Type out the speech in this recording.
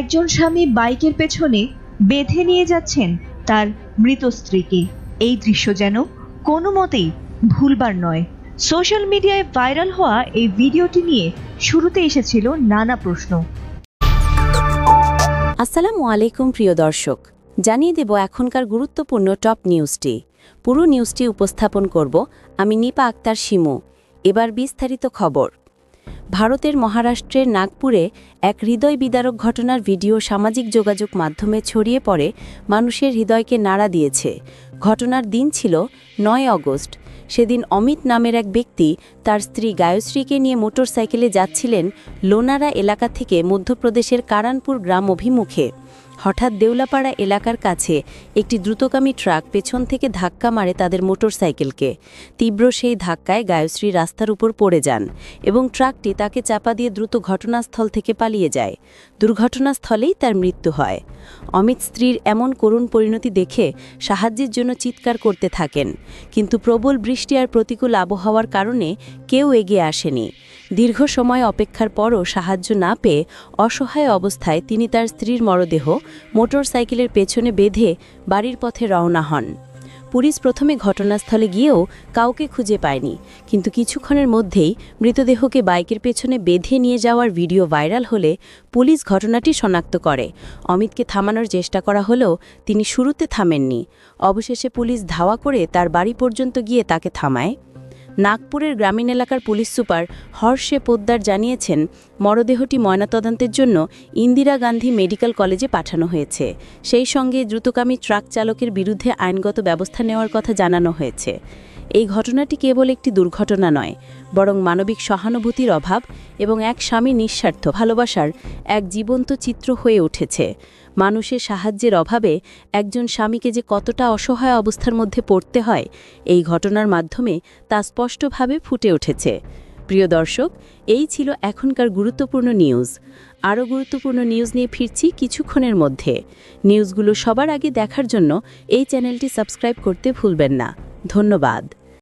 একজন স্বামী বাইকের পেছনে বেঁধে নিয়ে যাচ্ছেন তার মৃত স্ত্রীকে। এই দৃশ্য যেন কোনো মতেই ভুলবার নয়। সোশ্যাল মিডিয়ায় ভাইরাল হওয়া এই ভিডিওটি নিয়ে শুরুতে এসেছিল নানা প্রশ্ন। আসসালামু আলাইকুম প্রিয় দর্শক, জানিয়ে দেব এখনকার গুরুত্বপূর্ণ টপ নিউজটি। পুরো নিউজটি উপস্থাপন করব আমি নিপা আক্তার শিমু। এবার বিস্তারিত খবর। ভারতের মহারাষ্ট্রের নাগপুরে এক হৃদয় বিদারক ঘটনার ভিডিও সামাজিক যোগাযোগ মাধ্যমে ছড়িয়ে পড়ে মানুষের হৃদয়কে নাড়া দিয়েছে। ঘটনার দিন ছিল ৯ আগস্ট। সেদিন অমিত নামের এক ব্যক্তি তার স্ত্রী গায়ত্রীকে নিয়ে মোটরসাইকেলে যাচ্ছিলেন লোনারা এলাকা থেকে মধ্যপ্রদেশের কারানপুর গ্রাম অভিমুখে। হঠাৎ দেউলাপাড়া এলাকার কাছে একটি দ্রুতগামী ট্রাক পেছন থেকে ধাক্কা মারে তাদের মোটরসাইকেলকে। তীব্র সেই ধাক্কায় গায়ত্রী রাস্তার উপর পড়ে যান এবং ট্রাকটি তাকে চাপা দিয়ে দ্রুত ঘটনাস্থল থেকে পালিয়ে যায়। দুর্ঘটনাস্থলেই তার মৃত্যু হয়। অমিত স্ত্রীর এমন করুণ পরিণতি দেখে সাহায্যের জন্য চিৎকার করতে থাকেন, কিন্তু প্রবল বৃষ্টি আর প্রতিকূল আবহাওয়ার কারণে কেউ এগিয়ে আসেনি। দীর্ঘ সময় অপেক্ষার পরও সাহায্য না পেয়ে অসহায় অবস্থায় তিনি তার স্ত্রীর মরদেহ মোটরসাইকেলের পেছনে বেঁধে বাড়ির পথে রওনা হন। পুলিশ প্রথমে ঘটনাস্থলে গিয়েও কাউকে খুঁজে পায়নি, কিন্তু কিছুক্ষণের মধ্যেই মৃতদেহকে বাইকের পেছনে বেঁধে নিয়ে যাওয়ার ভিডিও ভাইরাল হলে পুলিশ ঘটনাটি শনাক্ত করে। অমিতকে থামানোর চেষ্টা করা হলেও তিনি শুরুতে থামেননি। অবশেষে পুলিশ ধাওয়া করে তার বাড়ি পর্যন্ত গিয়ে তাকে থামায়। নাগপুরের গ্রামীণ এলাকার পুলিশ সুপার হর্ষে পোদ্দার জানিয়েছেন, মরদেহটি ময়নাতদন্তের জন্য ইন্দিরা গান্ধী মেডিকেল কলেজে পাঠানো হয়েছে। সেই সঙ্গে দ্রুতগামী ট্রাক চালকের বিরুদ্ধে আইনগত ব্যবস্থা নেওয়ার কথা জানানো হয়েছে। এই ঘটনাটি কেবল একটি দুর্ঘটনা নয়, বরং মানবিক সহানুভূতির অভাব এবং এক স্বামী নিঃস্বার্থ ভালোবাসার এক জীবন্ত চিত্র হয়ে উঠেছে। মানুষের সাহায্যের অভাবে একজন স্বামীকে যে কতটা অসহায় অবস্থার মধ্যে পড়তে হয়, এই ঘটনার মাধ্যমে তা স্পষ্টভাবে ফুটে উঠেছে। প্রিয় দর্শক, এই ছিল এখনকার গুরুত্বপূর্ণ নিউজ। আরও গুরুত্বপূর্ণ নিউজ নিয়ে ফিরছি কিছুক্ষণের মধ্যে। নিউজগুলো সবার আগে দেখার জন্য এই চ্যানেলটি সাবস্ক্রাইব করতে ভুলবেন না। ধন্যবাদ।